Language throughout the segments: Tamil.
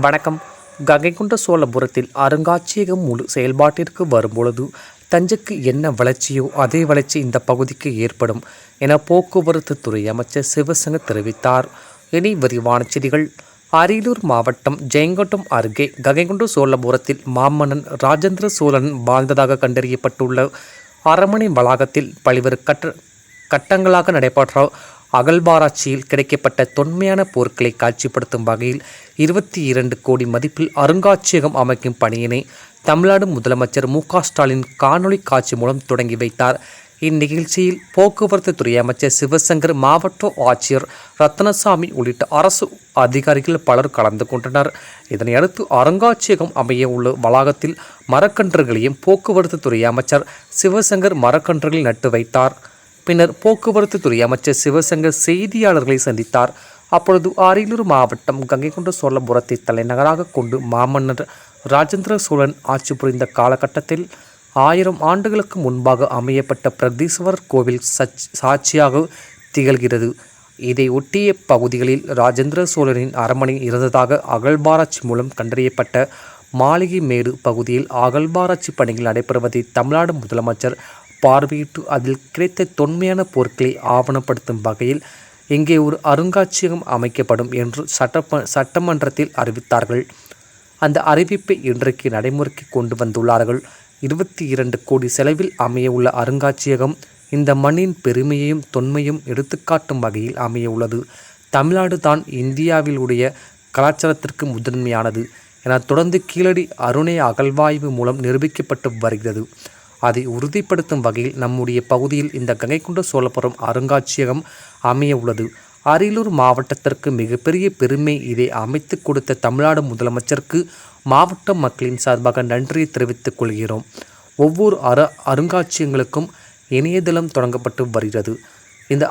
வணக்கம். கங்கைகொண்ட சோழபுரத்தில் அருங்காட்சியகம் முழு செயல்பாட்டிற்கு வரும்பொழுது தஞ்சைக்கு என்ன வளர்ச்சியோ அதே வளர்ச்சி இந்த பகுதிக்கு ஏற்படும் என போக்குவரத்து துறை அமைச்சர் சிவசங்கர் தெரிவித்தார். இனி விரிவான செய்திகள். அரியலூர் மாவட்டம் ஜெயங்கொண்டம் அருகே கங்கைகொண்ட சோழபுரத்தில் மாமன்னன் ராஜேந்திர சோழன் வாழ்ந்ததாக கண்டறியப்பட்டுள்ள அரண்மனை வளாகத்தில் பல்வேறு கட்டங்களாக நடைபெற்ற அகழ்வாராய்ச்சியில் கிடைக்கப்பட்ட தொன்மையான பொருட்களை காட்சிப்படுத்தும் வகையில் 22 கோடி மதிப்பில் அருங்காட்சியகம் அமைக்கும் பணியினை தமிழ்நாடு முதலமைச்சர் மு.க.ஸ்டாலின் காணொலி காட்சி மூலம் தொடங்கி வைத்தார். இந்நிகழ்ச்சியில் போக்குவரத்து துறை அமைச்சர் சிவசங்கர், மாவட்ட ஆட்சியர் ரத்னசாமி உள்ளிட்ட அரசு அதிகாரிகள் பலர் கலந்து கொண்டனர். இதனையடுத்து அருங்காட்சியகம் அமைய உள்ள வளாகத்தில் மரக்கன்றுகளையும் போக்குவரத்து துறை அமைச்சர் சிவசங்கர் மரக்கன்றுகளை நட்டு வைத்தார். பின்னர் போக்குவரத்து துறை அமைச்சர் சிவசங்கர் செய்தியாளர்களை சந்தித்தார். அப்பொழுது அரியலூர் மாவட்டம் கங்கைகொண்ட சோழபுரத்தை தலைநகராக கொண்டு மாமன்னர் ராஜேந்திர சோழன் ஆட்சி புரிந்த காலகட்டத்தில் 1000 ஆண்டுகளுக்கு முன்பாக அமையப்பட்ட பிரகதீஸ்வரர் கோவில் சாட்சியாக திகழ்கிறது. இதை ஒட்டிய பகுதிகளில் ராஜேந்திர சோழனின் அரண்மனை இருந்ததாக அகழ்வாராய்ச்சி மூலம் கண்டறியப்பட்ட மாளிகை மேடு பகுதியில் அகழ்வாராய்ச்சி பணிகள் நடைபெறுவதை தமிழ்நாடு முதலமைச்சர் பார்வையிட்டு அதில் கிடைத்த தொன்மையான பொருட்களை ஆவணப்படுத்தும் வகையில் இங்கே ஒரு அருங்காட்சியகம் அமைக்கப்படும் என்று சட்டமன்றத்தில் அறிவித்தார்கள். அந்த அறிவிப்பை இன்றைக்கு நடைமுறைக்கு கொண்டு வந்துள்ளார்கள். 22 கோடி செலவில் அமைய உள்ள அருங்காட்சியகம் இந்த மண்ணின் பெருமையையும் தொன்மையும் எடுத்துக்காட்டும் வகையில் அமைய உள்ளது. தமிழ்நாடு தான் இந்தியாவிலுடைய கலாச்சாரத்திற்கு முதன்மையானது என தொடர்ந்து கீழடி அருணை அகழ்வாய்வு மூலம் நிரூபிக்கப்பட்டு வருகிறது. அதை உறுதிப்படுத்தும் வகையில் நம்முடைய பகுதியில் இந்த கங்கைகொண்ட சோழபுரம் அருங்காட்சியகம் அமைய உள்ளது. அரியலூர் மாவட்டத்திற்கு மிகப்பெரிய பெருமை. இதை அமைத்து கொடுத்த தமிழ்நாடு முதலமைச்சருக்கு மாவட்ட மக்களின் சார்பாக நன்றியை தெரிவித்துக் கொள்கிறோம். ஒவ்வொரு அருங்காட்சியகங்களுக்கும் இணையதளம் தொடங்கப்பட்டு வருகிறது. இந்த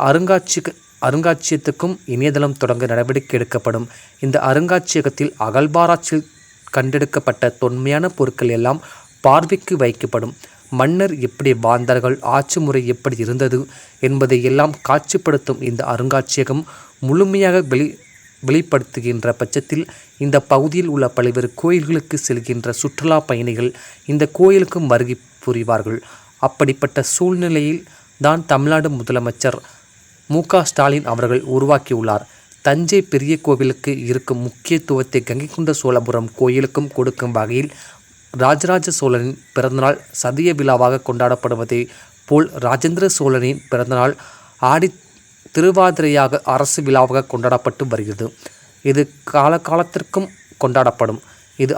அருங்காட்சியகத்துக்கும் இணையதளம் தொடங்க நடவடிக்கை எடுக்கப்படும். இந்த அருங்காட்சியகத்தில் அகழ்வாராய்ச்சியில் கண்டெடுக்கப்பட்ட தொன்மையான பொருட்கள் எல்லாம் பார்வைக்கு வைக்கப்படும். மன்னர் எப்படி வாழ்ந்தார்கள், ஆட்சி முறை எப்படி இருந்தது என்பதை எல்லாம் காட்சிப்படுத்தும் இந்த அருங்காட்சியகம் முழுமையாக வெளிப்படுத்துகின்ற பட்சத்தில் இந்த பகுதியில் உள்ள பல்வேறு கோயில்களுக்கு செல்கின்ற சுற்றுலா பயணிகள் இந்த கோயிலுக்கும் வருகை புரிவார்கள். அப்படிப்பட்ட சூழ்நிலையில் தான் தமிழ்நாடு முதலமைச்சர் மு.க.ஸ்டாலின் அவர்கள் உருவாக்கியுள்ளார். தஞ்சை பெரிய கோவிலுக்கு இருக்கும் முக்கியத்துவத்தை கங்கைகொண்ட சோழபுரம் கோயிலுக்கும் கொடுக்கும் வகையில் ராஜராஜ சோழனின் பிறந்தநாள் சதய விழாவாக கொண்டாடப்படுவதை போல் ராஜேந்திர சோழனின் பிறந்தநாள் ஆடி திருவாதிரையாக அரசு விழாவாக கொண்டாடப்பட்டு வருகிறது. இது காலத்திற்கும் கொண்டாடப்படும். இது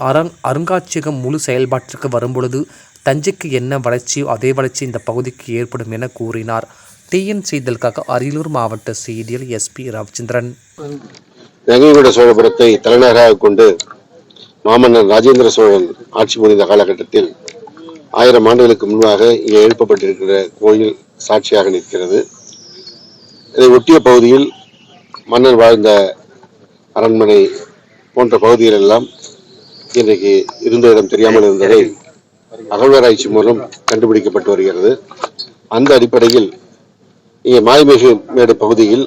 அருங்காட்சியகம் முழு செயல்பாட்டிற்கு வரும்பொழுது தஞ்சைக்கு என்ன வளர்ச்சியோ அதே வளர்ச்சி இந்த பகுதிக்கு ஏற்படும் என கூறினார். டிஎன் செய்திகளுக்காக அரியலூர் மாவட்ட செய்தியாளர் எஸ்பி ரவிச்சந்திரன். கங்கைகொண்ட சோழபுரத்தை தலைநகராக கொண்டு மாமன்னர் ராஜேந்திர சோழன் ஆட்சி புரிந்த காலகட்டத்தில் 1000 ஆண்டுகளுக்கு முன்பாக இங்கே எழுப்பப்பட்டிருக்கிற கோயில் சாட்சியாக நிற்கிறது. இதை ஒட்டிய பகுதியில் மன்னர் வாழ்ந்த அரண்மனை போன்ற பகுதிகள் எல்லாம் இன்றைக்கு இருந்த இடம் தெரியாமல் இருந்ததை அகழ்வாராய்ச்சி மூலம் கண்டுபிடிக்கப்பட்டு வருகிறது. அந்த அடிப்படையில் இங்கே மாய்மிகு மேடு பகுதியில்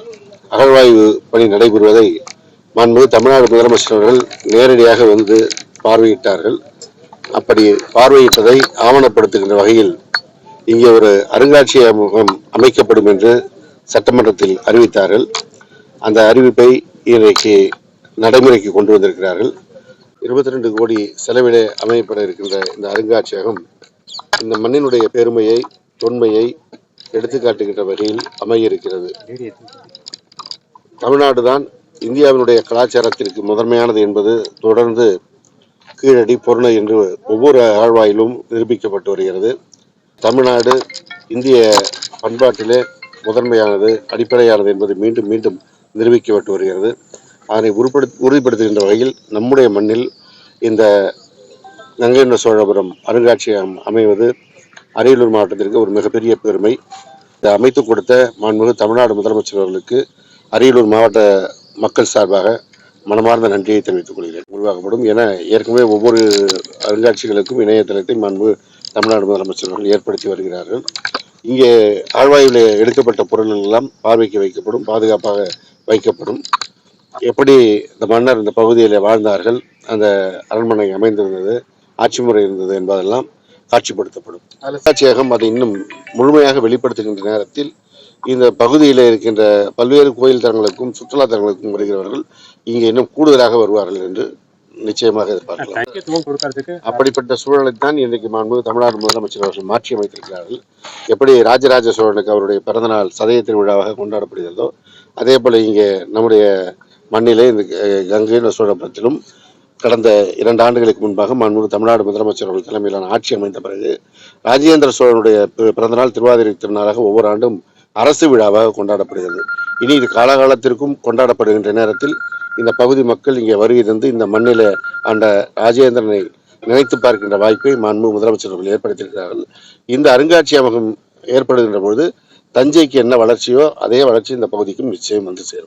அகழ்வாய்வு பணி நடைபெறுவதை மாண்புமிகு தமிழ்நாடு முதலமைச்சர் அவர்கள் நேரடியாக வந்து பார்வையிட்டார்கள். அப்படி பார்வையிட்டதை ஆவணப்படுத்துகின்ற வகையில் இங்கே ஒரு அருங்காட்சியகம் அமைக்கப்படும் என்று சட்டமன்றத்தில் அறிவித்தார்கள். அந்த அறிவிப்பை இன்றைக்கு நடைமுறைக்கு கொண்டு வந்திருக்கிறார்கள். 22 கோடி செலவிட அமையப்பட இருக்கின்ற இந்த அருங்காட்சியகம் இந்த மண்ணினுடைய பெருமையை தொன்மையை எடுத்துக்காட்டுகின்ற வகையில் அமைய இருக்கிறது. தமிழ்நாடு தான் இந்தியாவினுடைய கலாச்சாரத்திற்கு முதன்மையானது என்பது தொடர்ந்து கீழடி பொருணை என்று ஒவ்வொரு ஆழ்வாயிலும் நிரூபிக்கப்பட்டு வருகிறது. தமிழ்நாடு இந்திய பண்பாட்டிலே முதன்மையானது அடிப்படையானது என்பது மீண்டும் மீண்டும் நிரூபிக்கப்பட்டு வருகிறது. அதனை உறுதிப்படுத்துகின்ற வகையில் நம்முடைய மண்ணில் இந்த கங்கைகொண்ட சோழபுரம் அருங்காட்சியகம் அமைவது அரியலூர் மாவட்டத்திற்கு ஒரு மிகப்பெரிய பெருமை. இதை அமைத்து கொடுத்த மாண்புமிகு தமிழ்நாடு முதலமைச்சர் அவர்களுக்கு அரியலூர் மாவட்ட மக்கள் சார்பாக மனமார்ந்த நன்றியை தெரிவித்துக் கொள்கிறேன். உருவாக்கப்படும் என ஏற்கனவே ஒவ்வொரு அருங்காட்சிகளுக்கும் இணையதளத்தை மாண்பு தமிழ்நாடு முதலமைச்சர் அவர்கள் ஏற்படுத்தி வருகிறார்கள். இங்கே ஆழ்வாயில் எடுக்கப்பட்ட பொருள்கள் எல்லாம் பார்வைக்கு வைக்கப்படும், பாதுகாப்பாக வைக்கப்படும். எப்படி இந்த மன்னர் இந்த பகுதியில் வாழ்ந்தார்கள், அந்த அரண்மனை அமைந்திருந்தது, ஆட்சி முறை இருந்தது என்பதெல்லாம் காட்சிப்படுத்தப்படும். அருங்காட்சியகம் அதை இன்னும் முழுமையாக வெளிப்படுத்துகின்ற நேரத்தில் இந்த பகுதியில் இருக்கின்ற பல்வேறு கோயில் தலங்களுக்கும் சுற்றுலா தலங்களுக்கும் வருகிறவர்கள் இங்கே இன்னும் கூடுதலாக வருவார்கள் என்று நிச்சயமாக எதிர்பார்க்கலாம். அப்படிப்பட்ட சூழலை தான் இன்றைக்கு மாண்பு தமிழ்நாடு முதலமைச்சர் அவர்கள் மாற்றி அமைத்திருக்கிறார்கள். எப்படி ராஜராஜ சோழனுக்கு அவருடைய பிறந்தநாள் சதய திருவிழாவாக கொண்டாடப்படுகிறதோ, அதே போல இங்கே நம்முடைய மண்ணிலே இந்த கங்கை சோழபுரத்திலும் கடந்த 2 ஆண்டுகளுக்கு முன்பாக மாண்புமிகு தமிழ்நாடு முதலமைச்சர் அவர்கள் தலைமையிலான ஆட்சி அமைந்த பிறகு ராஜேந்திர சோழனுடைய பிறந்தநாள் திருவாதிரை திருநாளாக ஒவ்வொரு ஆண்டும் அரசு விழாவாக கொண்டாடப்படுகிறது. இனி இது காலகாலத்திற்கும் கொண்டாடப்படுகின்ற நேரத்தில் இந்த பகுதி மக்கள் இங்கே வருகை தந்து இந்த மண்ணில ஆண்ட ராஜேந்திரனை நினைத்து பார்க்கின்ற வாய்ப்பை மாண்பு முதலமைச்சர் அவர்கள் ஏற்படுத்தியிருக்கிறார்கள். இந்த அருங்காட்சியகம் ஏற்படுகின்ற பொழுது தஞ்சைக்கு என்ன வளர்ச்சியோ அதே வளர்ச்சி இந்த பகுதிக்கும் நிச்சயம் வந்து சேரும்.